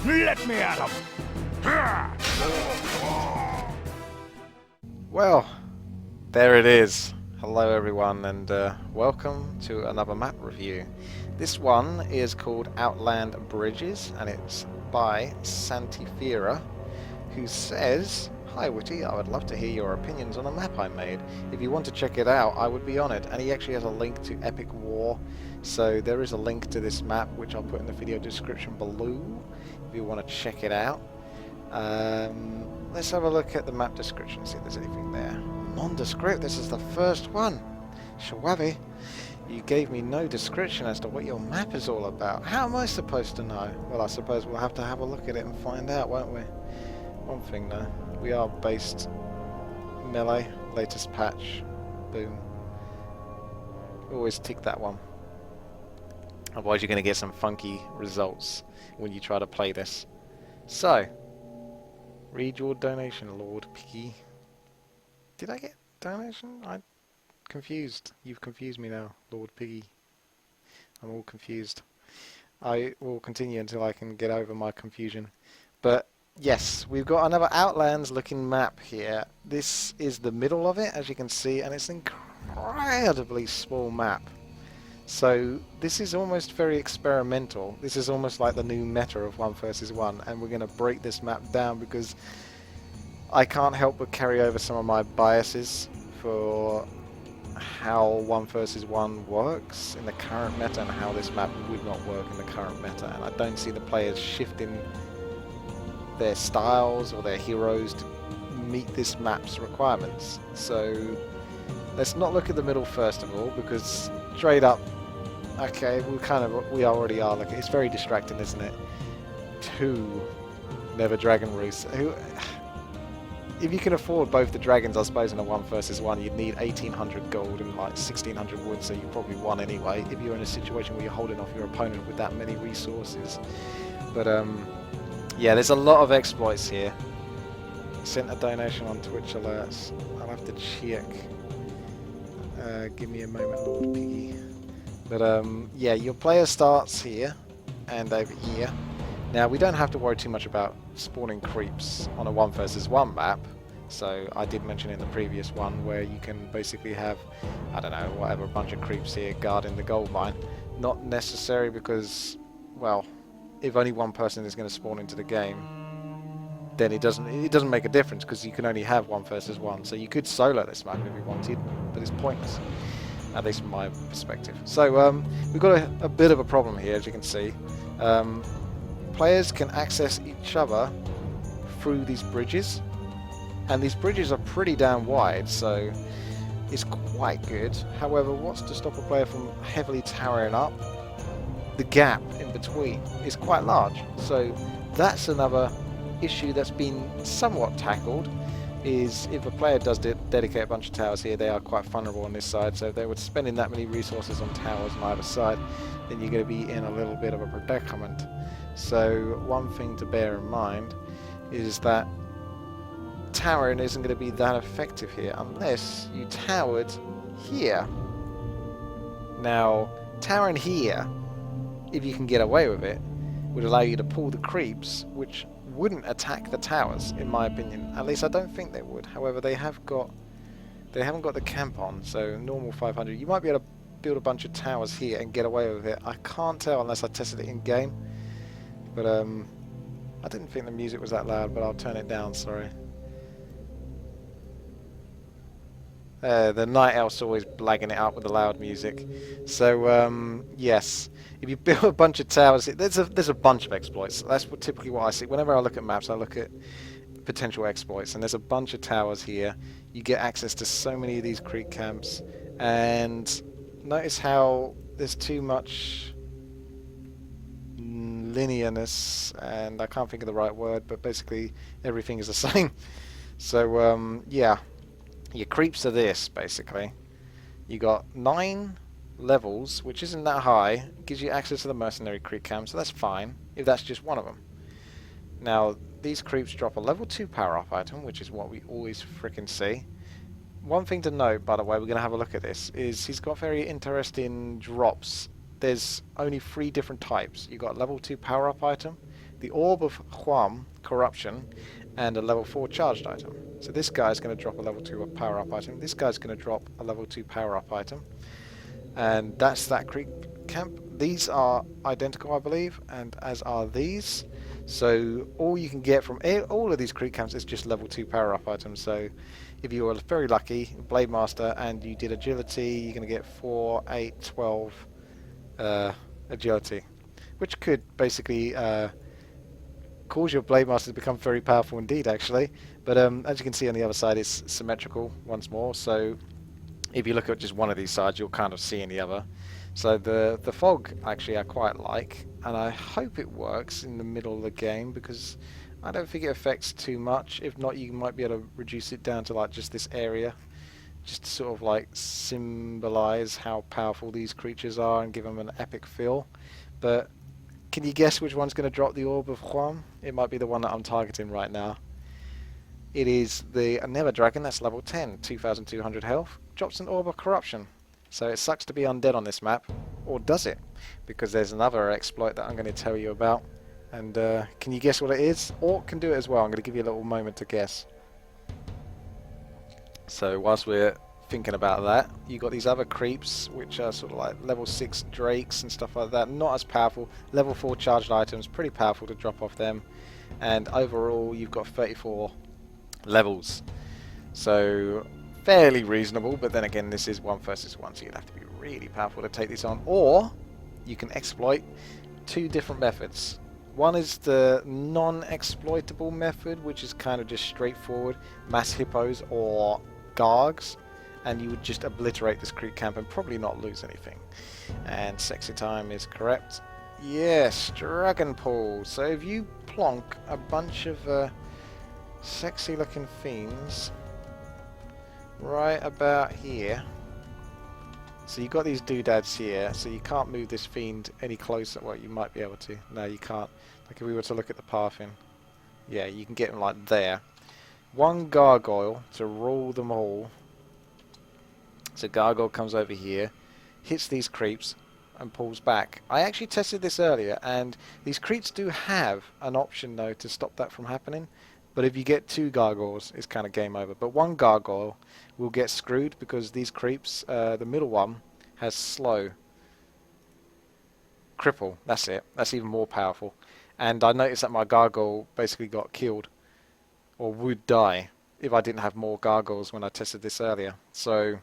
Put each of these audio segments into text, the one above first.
Let me at him! Well, there it is. Hello everyone, and welcome to another map review. This one is called Outland Bridges, and it's by Santifera, who says, "Hi Witty, I would love to hear your opinions on a map I made. If you want to check it out, I would be on it." And he actually has a link to Epic War, so there is a link to this map which I'll put in the video description below if you want to check it out. Let's have a look at the map description, see if there's anything there. Nondescript, this is the first one. Shawabi, you gave me no description as to what your map is all about. How am I supposed to know? Well, I suppose we'll have to have a look at it and find out, won't we? One thing though, we are based melee, latest patch, boom. Always tick that one. Otherwise you're going to get some funky results when you try to play this. So, read your donation, Lord Piggy. Did I get donation? I'm confused. You've confused me now, Lord Piggy. I'm all confused. I will continue until I can get over my confusion. But yes, we've got another Outlands looking map here. This is the middle of it, as you can see, and it's an incredibly small map. So this is almost very experimental. This is almost like the new meta of 1 versus 1, and we're going to break this map down because I can't help but carry over some of my biases for how 1 versus 1 works in the current meta and how this map would not work in the current meta, and I don't see the players shifting their styles or their heroes to meet this map's requirements. So let's not look at the middle first of all, because straight up, okay, we already are looking. It's very distracting, isn't it? 2 Never Dragon Roosts. If you can afford both the dragons, I suppose, in a 1 versus 1, you'd need 1800 gold and like 1600 wood, so you probably won anyway, if you're in a situation where you're holding off your opponent with that many resources. But yeah, there's a lot of exploits here. Sent a donation on Twitch alerts. I'll have to check. Give me a moment, Lord Piggy. But yeah, your player starts here and over here. Now we don't have to worry too much about spawning creeps on a 1 versus 1 map. So I did mention in the previous one where you can basically have, I don't know, whatever, a bunch of creeps here guarding the gold mine. Not necessary because, well, if only one person is going to spawn into the game, then it doesn't make a difference because you can only have 1 versus 1. So you could solo this map if you wanted, but it's pointless, at least from my perspective. So we've got a bit of a problem here, as you can see. Players can access each other through these bridges, and these bridges are pretty damn wide, so it's quite good. However, what's to stop a player from heavily towering up? The gap in between is quite large, so that's another issue that's been somewhat tackled. Is if a player does dedicate a bunch of towers here, they are quite vulnerable on this side, so if they were spending that many resources on towers on either side, then you're going to be in a little bit of a predicament. So one thing to bear in mind is that towering isn't going to be that effective here unless you towered here. Now, towering here, if you can get away with it, would allow you to pull the creeps, which wouldn't attack the towers, in my opinion. At least I don't think they would. However, they haven't got the camp on, so normal 500. You might be able to build a bunch of towers here and get away with it. I can't tell unless I tested it in game. But I didn't think the music was that loud, but I'll turn it down. Sorry. The night elf's always blagging it up with the loud music. So yes, if you build a bunch of towers, there's a bunch of exploits. That's typically what I see. Whenever I look at maps, I look at potential exploits, and there's a bunch of towers here. You get access to so many of these creek camps, and notice how there's too much linearness, and I can't think of the right word, but basically everything is the same. So yeah. Your creeps are this, basically. You got 9 levels, which isn't that high. It gives you access to the mercenary creep camp, so that's fine, if that's just one of them. Now, these creeps drop a level 2 power-up item, which is what we always frickin' see. One thing to note, by the way, we're going to have a look at this, is he's got very interesting drops. There's only 3 different types. You've got a level 2 power-up item, the Orb of Huam, Corruption, and a level 4 charged item. So this guy's going to drop a level 2 power-up item. This guy's going to drop a level 2 power-up item. And that's that creep camp. These are identical, I believe, and as are these. So all you can get from all of these creep camps is just level 2 power-up items. So if you were very lucky, Blade Master, and you did agility, you're going to get 4, 8, 12 agility, which could basically cause your Blade Master to become very powerful indeed, actually. But as you can see on the other side, it's symmetrical once more. So if you look at just one of these sides, you'll kind of see in the other. So the fog, actually, I quite like, and I hope it works in the middle of the game, because I don't think it affects too much. If not, you might be able to reduce it down to like just this area, just to sort of like symbolize how powerful these creatures are and give them an epic feel. But can you guess which one's going to drop the Orb of Huam? It might be the one that I'm targeting right now. It is the Nether Dragon, that's level 10, 2200 health, drops an Orb of Corruption. So it sucks to be undead on this map, or does it? Because there's another exploit that I'm going to tell you about. And can you guess what it is? Orc can do it as well. I'm going to give you a little moment to guess. So whilst we're thinking about that, you got these other creeps, which are sort of like level 6 drakes and stuff like that. Not as powerful. Level 4 charged items, pretty powerful to drop off them. And overall, you've got 34 levels. So fairly reasonable, but then again, this is 1 versus 1, so you'd have to be really powerful to take this on. Or you can exploit 2 different methods. One is the non-exploitable method, which is kind of just straightforward, mass hippos or gargs, and you would just obliterate this creep camp and probably not lose anything. And sexy time is correct. Yes, dragon pool. So if you plonk a bunch of sexy looking fiends right about here. So you've got these doodads here, so you can't move this fiend any closer. Well, you might be able to. No, you can't. Like if we were to look at the pathing. Yeah, you can get them like there. 1 gargoyle to rule them all. So gargoyle comes over here, hits these creeps, and pulls back. I actually tested this earlier, and these creeps do have an option though to stop that from happening. But if you get 2 gargoyles, it's kind of game over. But 1 gargoyle will get screwed because these creeps, the middle one, has slow. Cripple, that's it. That's even more powerful. And I noticed that my gargoyle basically got killed, or would die, if I didn't have more gargoyles when I tested this earlier. So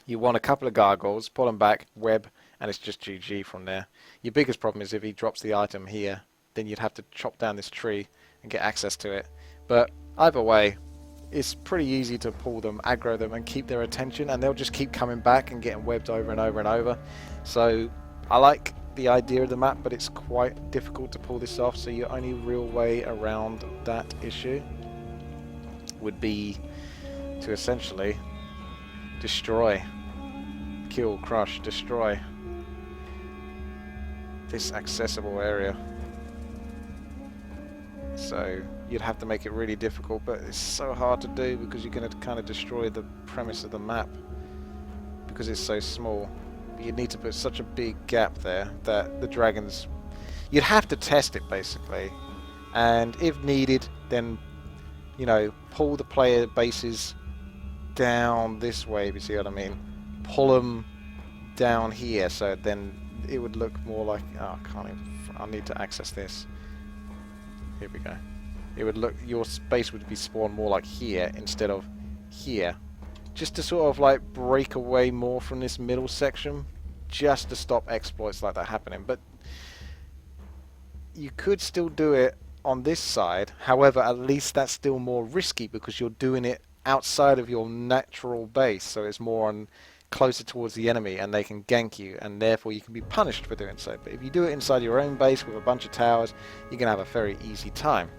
you want a couple of gargoyles, pull them back, web, and it's just GG from there. Your biggest problem is if he drops the item here, then you'd have to chop down this tree and get access to it. But either way, it's pretty easy to pull them, aggro them, and keep their attention, and they'll just keep coming back and getting webbed over and over and over. So I like the idea of the map, but it's quite difficult to pull this off. So your only real way around that issue would be to essentially destroy, kill, crush, destroy this accessible area. So you'd have to make it really difficult, but it's so hard to do because you're going to kind of destroy the premise of the map because it's so small. You'd need to put such a big gap there that the dragons, you'd have to test it basically, and if needed, then, you know, pull the player bases down this way, if you see what I mean. Pull them down here, so then it would look more like, oh, I can't even, I need to access this. Here we go. It would look, your space would be spawned more like here instead of here. Just to sort of like break away more from this middle section, just to stop exploits like that happening. But you could still do it on this side. However, at least that's still more risky because you're doing it outside of your natural base, so it's more on closer towards the enemy and they can gank you, and therefore you can be punished for doing so. But if you do it inside your own base with a bunch of towers, you're going to have a very easy time.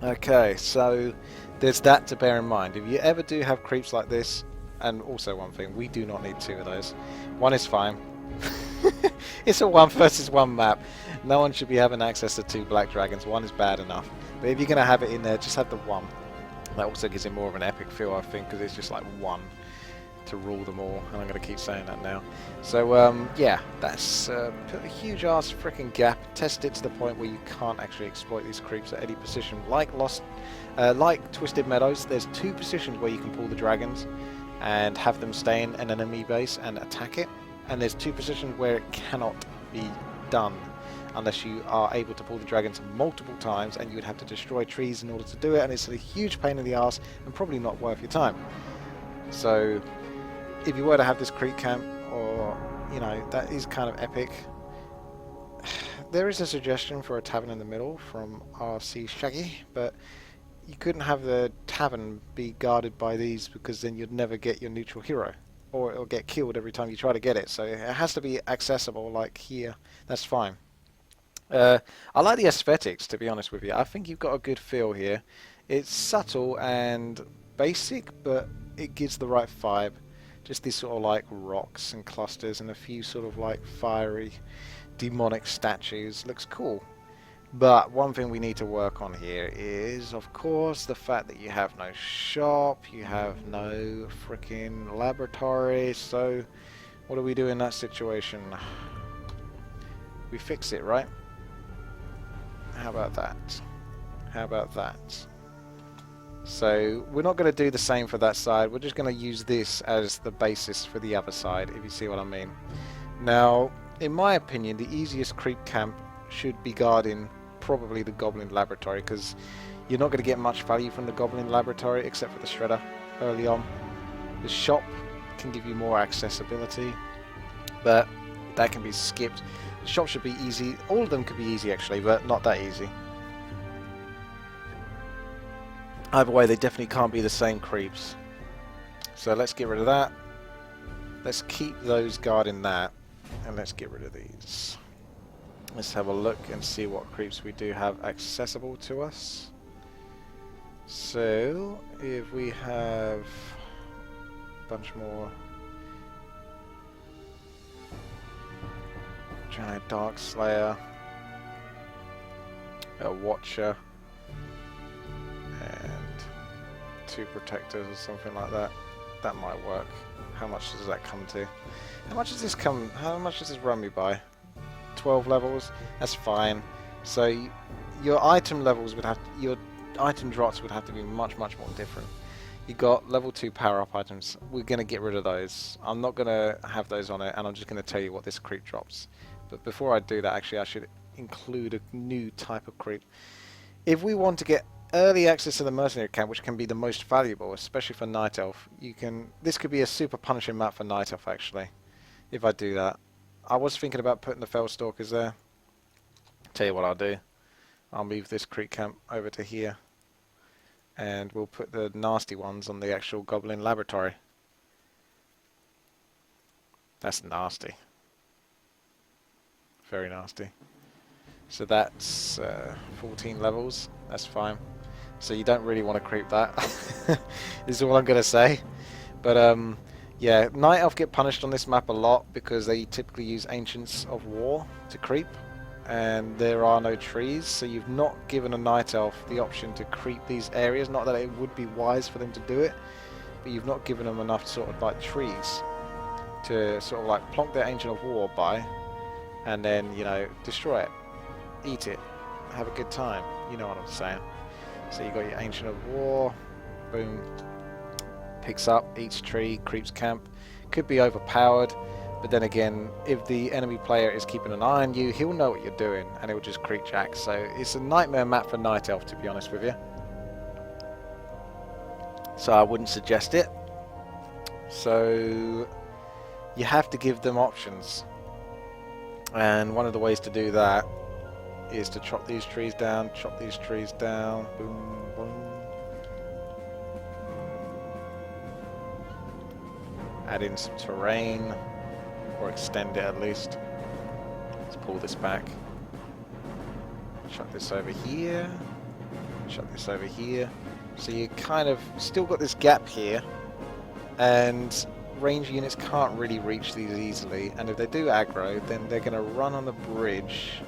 Okay, so there's that to bear in mind. If you ever do have creeps like this, and also one thing, we do not need 2 of those. 1 is fine. It's a 1 versus 1 map. No one should be having access to 2 black dragons. 1 is bad enough. But if you're going to have it in there, just have the 1. That also gives it more of an epic feel, I think, because it's just like 1. to rule them all, and I'm going to keep saying that now. So yeah, that's put a huge ass freaking gap, test it to the point where you can't actually exploit these creeps at any position. Like Twisted Meadows, there's 2 positions where you can pull the dragons and have them stay in an enemy base and attack it, and there's 2 positions where it cannot be done unless you are able to pull the dragons multiple times, and you would have to destroy trees in order to do it, and it's a huge pain in the ass and probably not worth your time. So if you were to have this creep camp, or you know, that is kind of epic. There is a suggestion for a tavern in the middle from RC Shaggy, but you couldn't have the tavern be guarded by these, because then you'd never get your neutral hero, or it'll get killed every time you try to get it. So it has to be accessible, like here. That's fine. I like the aesthetics, to be honest with you. I think you've got a good feel here. It's subtle and basic, but it gives the right vibe. Just these sort of like rocks and clusters and a few sort of like fiery demonic statues. Looks cool. But one thing we need to work on here is, of course, the fact that you have no shop, you have no freaking laboratory. So what do we do in that situation? We fix it, right? How about that? How about that? So we're not going to do the same for that side. We're just going to use this as the basis for the other side, if you see what I mean. Now, in my opinion, the easiest creep camp should be guarding probably the Goblin Laboratory, because you're not going to get much value from the Goblin Laboratory except for the Shredder early on. The shop can give you more accessibility, but that can be skipped. The shop should be easy. All of them could be easy actually, but not that easy. Either way, they definitely can't be the same creeps. So let's get rid of that. Let's keep those guarding that, and let's get rid of these. Let's have a look and see what creeps we do have accessible to us. So if we have a bunch more Giant Dark Slayer, a Watcher, and 2 Protectors or something like that. That might work. How much does that come to? How much does this come? How much does this run me by? 12 levels. That's fine. So your item levels would have to, your item drops would have to be much more different. You got level 2 power up items. We're gonna get rid of those. I'm not gonna have those on it, and I'm just gonna tell you what this creep drops. But before I do that, actually, I should include a new type of creep. If we want to get early access to the mercenary camp, which can be the most valuable, especially for Night Elf, you can. This could be a super punishing map for Night Elf, actually. If I do that, I was thinking about putting the Fell Stalkers there. Tell you what I'll do. I'll move this creep camp over to here, and we'll put the nasty ones on the actual Goblin Laboratory. That's nasty. Very nasty. So that's 14 levels. That's fine. So you don't really want to creep that. This is all I'm going to say. But yeah, Night Elf get punished on this map a lot because they typically use Ancients of War to creep, and there are no trees, so you've not given a Night Elf the option to creep these areas. Not that it would be wise for them to do it, but you've not given them enough sort of like trees to sort of like plonk their Ancient of War by, and then, you know, destroy it, eat it, have a good time. You know what I'm saying. So you got your Ancient of War, boom, picks up, eats tree, creeps camp. Could be overpowered, but then again, if the enemy player is keeping an eye on you, he'll know what you're doing, and he'll just creep jack. So it's a nightmare map for Night Elf, to be honest with you. So I wouldn't suggest it. So you have to give them options, and one of the ways to do that is to chop these trees down, boom, boom. Add in some terrain, or extend it at least. Let's pull this back. Chuck this over here. Chuck this over here. So you kind of still got this gap here, and range units can't really reach these easily, and if they do aggro, then they're going to run on the bridge.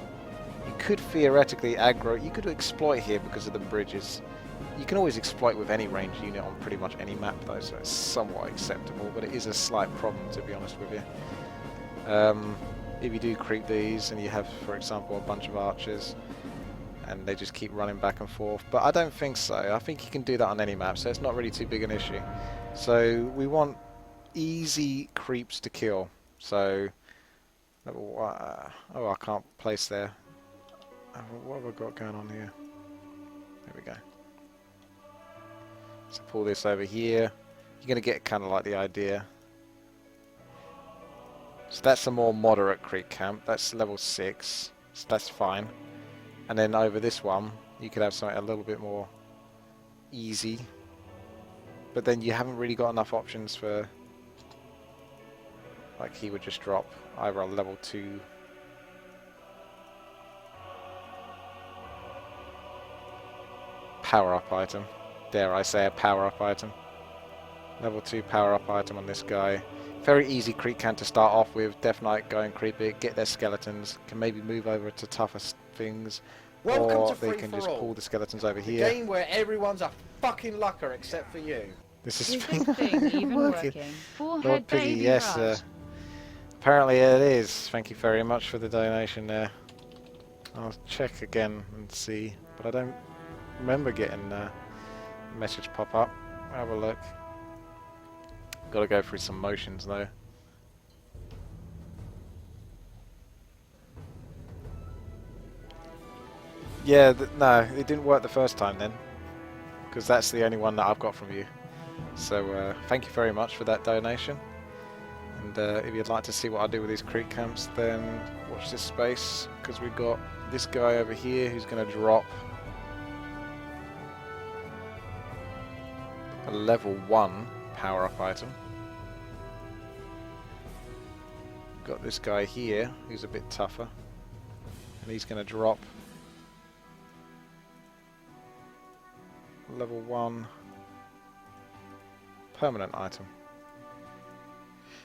You could theoretically aggro, you could exploit here because of the bridges, You can always exploit with any ranged unit on pretty much any map though, so it's somewhat acceptable, but it is a slight problem to be honest with you. If you do creep these and you have, for example, a bunch of archers and they just keep running back and forth, but I don't think so. I think you can do that on any map, so it's not really too big an issue. So we want easy creeps to kill. So, oh, I can't place there. What have I got going on here? There we go. So pull this over here. You're going to get kind of like the idea. So that's a more moderate creep camp. That's level 6. So that's fine. And then over this one, you could have something a little bit more easy. But then you haven't really got enough options for... Like he would just drop either a level 2... power-up item. Dare I say a power-up item. Level 2 power-up item on this guy. Very easy creep camp to start off with. Death Knight, go and creep it, get their skeletons, can maybe move over to tougher things, or they can just pull the skeletons over here. A game where everyone's a fucking lucker except for you. This is Is this thing even working? Lord Piggy, yes, apparently it is. Thank you very much for the donation there. I'll check again and see, but I don't remember getting a message pop up. Have a look. Got to go through some motions though. Yeah, no, it didn't work the first time then, because that's the only one that I've got from you. So thank you very much for that donation. And if you'd like to see what I do with these creep camps, then watch this space, because we've got this guy over here who's going to drop a level 1 power-up item. Got this guy here who's a bit tougher, and he's going to drop level 1 permanent item.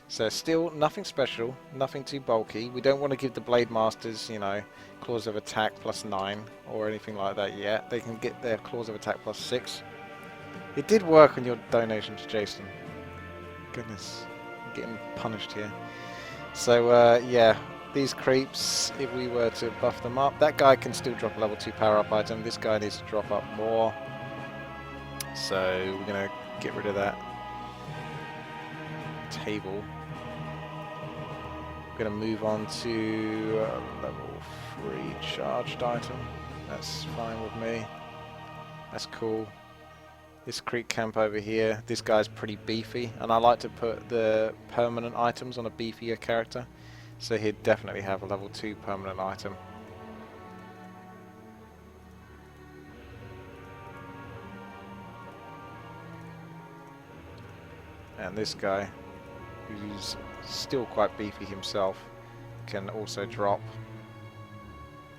So still nothing special, nothing too bulky. We don't want to give the Blade Masters, you know, claws of attack +9 or anything like that yet. They can get their claws of attack +6. It did work on your donations, Jason. Goodness, I'm getting punished here. So yeah, these creeps, if we were to buff them up, that guy can still drop a level 2 power-up item. This guy needs to drop up more. So we're going to get rid of that table. We're going to move on to level 3 charged item. That's fine with me. That's cool. This creep camp over here, this guy's pretty beefy, and I like to put the permanent items on a beefier character, so he'd definitely have a level 2 permanent item. And this guy, who's still quite beefy himself, can also drop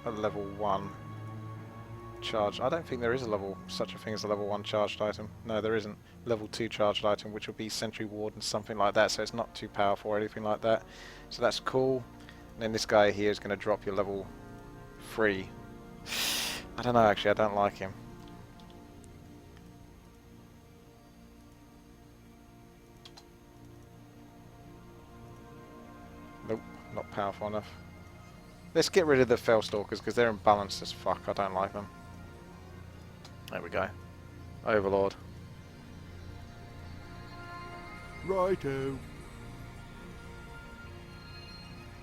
a level 1 charged. I don't think there is such a thing as a level 1 charged item. No, there isn't. Level 2 charged item, which will be Sentry Ward and something like that, so it's not too powerful or anything like that. So that's cool. And then this guy here is going to drop your level 3. I don't know, actually, I don't like him. Nope, not powerful enough. Let's get rid of the Fellstalkers because they're imbalanced as fuck. I don't like them. There we go. Overlord. Righto.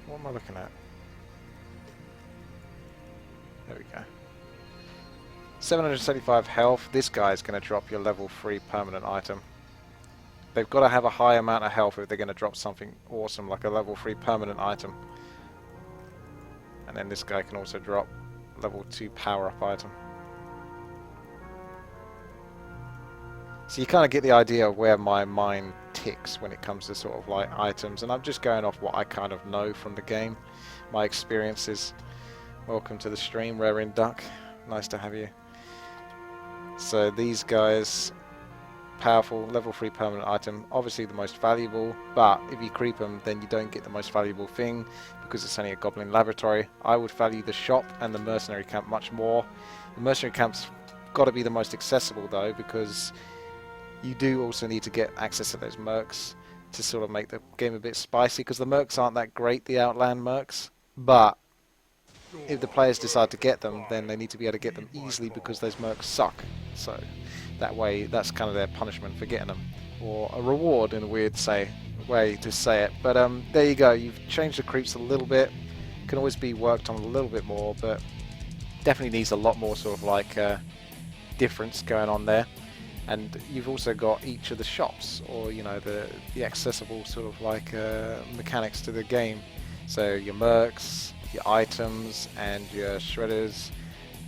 What am I looking at? There we go. 775 health. This guy's going to drop your level 3 permanent item. They've got to have a high amount of health if they're going to drop something awesome like a level 3 permanent item. And then this guy can also drop level 2 power-up item. So you kind of get the idea of where my mind ticks when it comes to sort of like items, and I'm just going off what I kind of know from the game, my experiences. Welcome to the stream, Raring Duck. Nice to have you. So these guys, powerful, level 3 permanent item, obviously the most valuable, but if you creep them then you don't get the most valuable thing because it's only a goblin laboratory. I would value the shop and the mercenary camp much more. The mercenary camp's got to be the most accessible though, because you do also need to get access to those mercs to sort of make the game a bit spicy, because the mercs aren't that great, the Outland mercs, but if the players decide to get them, then they need to be able to get them easily because those mercs suck. So that way, that's kind of their punishment for getting them, or a reward in a weird way to say it. But there you go, you've changed the creeps a little bit. Can always be worked on a little bit more, but definitely needs a lot more sort of like difference going on there. And you've also got each of the shops, or you know, the accessible sort of like mechanics to the game. So your mercs, your items, and your shredders,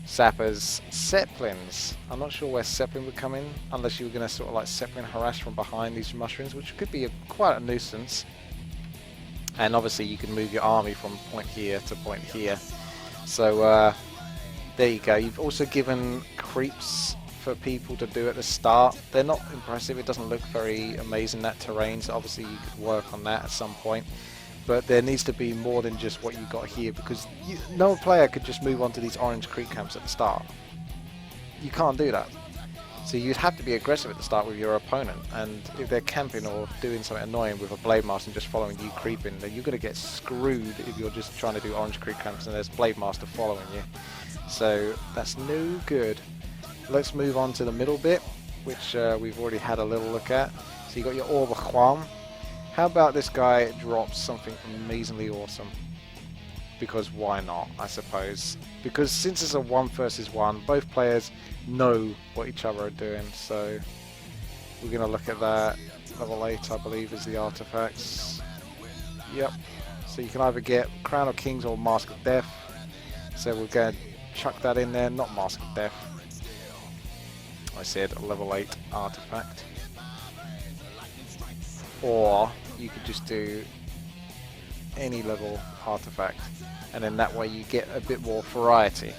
sappers, zeppelins. I'm not sure where zeppelin would come in, unless you were going to sort of like zeppelin harass from behind these mushrooms, which could be quite a nuisance. And obviously you can move your army from point here to point here. So there you go. You've also given creeps for people to do at the start. They're not impressive. It doesn't look very amazing, that terrain, so obviously you could work on that at some point. But there needs to be more than just what you got here, because no player could just move on to these orange creep camps at the start. You can't do that. So you'd have to be aggressive at the start with your opponent, and if they're camping or doing something annoying with a Blade Master and just following you creeping, then you're going to get screwed if you're just trying to do orange creep camps and there's Blade Master following you. So that's no good. Let's move on to the middle bit, which we've already had a little look at. So you got your Orb of Quam. How about this guy drops something amazingly awesome? Because why not, I suppose. Because since it's a 1 versus 1, both players know what each other are doing. So we're going to look at that. Level 8, I believe, is the artifacts. Yep. So you can either get Crown of Kings or Mask of Death. So we're going to chuck that in there, not Mask of Death. I said a level 8 artifact. Or you could just do any level artifact, and then that way you get a bit more variety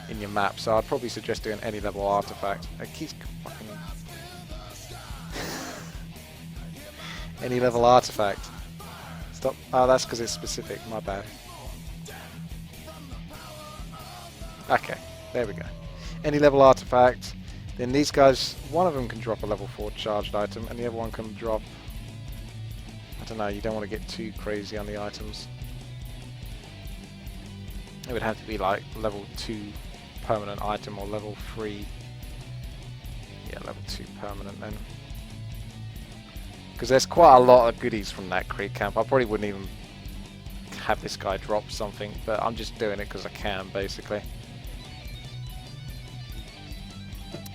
in your map. So I'd probably suggest doing any level artifact. It keeps fucking any level artifact. Stop. Oh, that's because it's specific. My bad. Okay, there we go. Any level artifact. Then these guys, one of them can drop a level 4 charged item, and the other one can drop, I don't know, you don't want to get too crazy on the items. It would have to be like level 2 permanent item or level 3. Yeah, level 2 permanent then. Because there's quite a lot of goodies from that creep camp. I probably wouldn't even have this guy drop something, but I'm just doing it because I can, basically.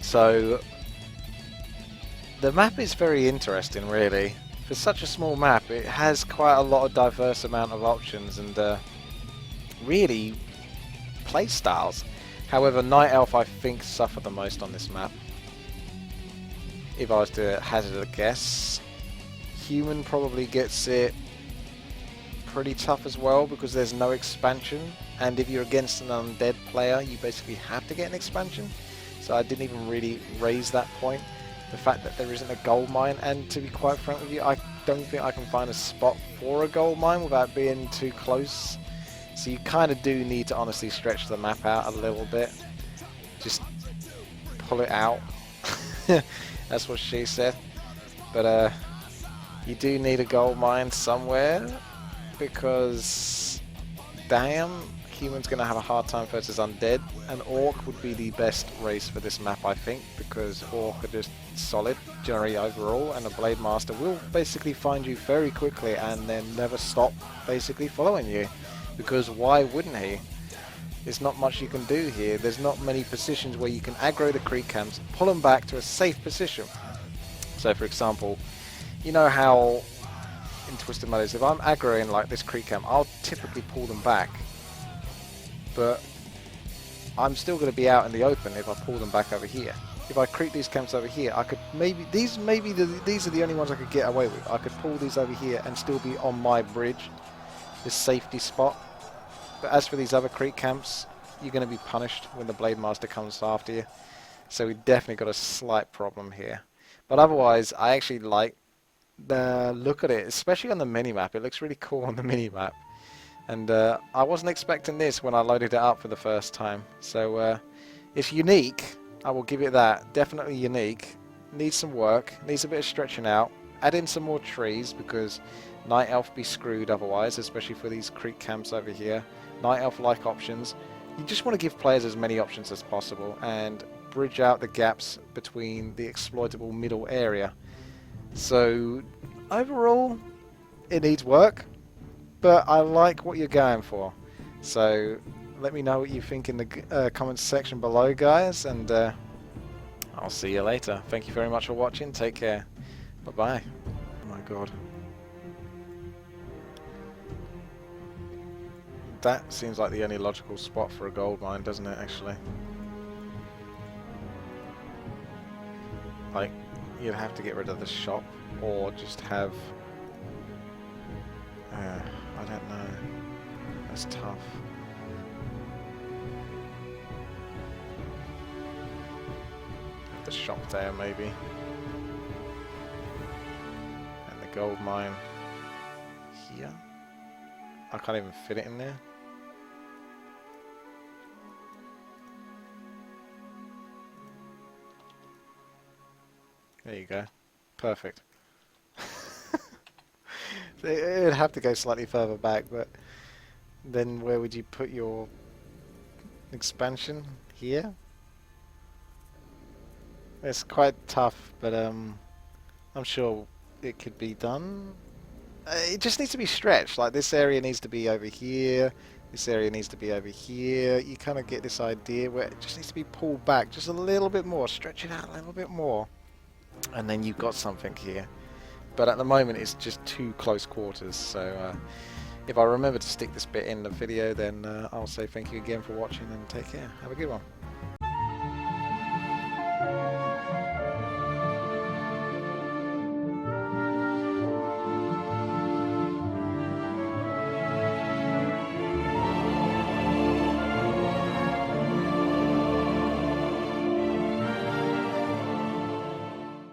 So the map is very interesting, really. For such a small map, it has quite a lot of diverse amount of options and really play styles. However, Night Elf I think suffer the most on this map. If I was to hazard a guess, Human probably gets it pretty tough as well because there's no expansion, and if you're against an undead player, you basically have to get an expansion. So I didn't even really raise that point. The fact that there isn't a gold mine, and to be quite frank with you, I don't think I can find a spot for a gold mine without being too close. So you kind of do need to honestly stretch the map out a little bit. Just pull it out. That's what she said. But you do need a gold mine somewhere, because damn, Human's going to have a hard time versus undead, and Orc would be the best race for this map, I think, because Orc are just solid generally overall, and a Blade Master will basically find you very quickly and then never stop basically following you, because why wouldn't he? There's not much you can do here. There's not many positions where you can aggro the creep camps, pull them back to a safe position. So for example, you know how in Twisted Meadows, if I'm aggroing like this creep camp, I'll typically pull them back. But I'm still going to be out in the open if I pull them back over here. If I creep these camps over here, I could maybe these are the only ones I could get away with. I could pull these over here and still be on my bridge, this safety spot. But as for these other creep camps, you're going to be punished when the Blade Master comes after you. So we definitely got a slight problem here. But otherwise, I actually like the look at it, especially on the mini-map. It looks really cool on the mini-map. And I wasn't expecting this when I loaded it up for the first time. So it's unique, I will give it that. Definitely unique. Needs some work. Needs a bit of stretching out. Add in some more trees because Night Elf be screwed otherwise, especially for these creek camps over here. Night Elf like options. You just want to give players as many options as possible and bridge out the gaps between the exploitable middle area. So overall, it needs work, but I like what you're going for. So let me know what you think in the comments section below, guys, and I'll see you later. Thank you very much for watching. Take care. Bye-bye. Oh my god. That seems like the only logical spot for a gold mine, doesn't it, actually? Like, you'd have to get rid of the shop, or just have... I don't know. That's tough. Have the shop there, maybe. And the gold mine here. I can't even fit it in there. There you go. Perfect. It'd have to go slightly further back, but then where would you put your expansion? Here? It's quite tough, but I'm sure it could be done. It just needs to be stretched. Like, this area needs to be over here. This area needs to be over here. You kind of get this idea where it just needs to be pulled back just a little bit more. Stretch it out a little bit more. And then you've got something here. But at the moment it's just too close quarters, so if I remember to stick this bit in the video, then I'll say thank you again for watching and take care. Have a good one.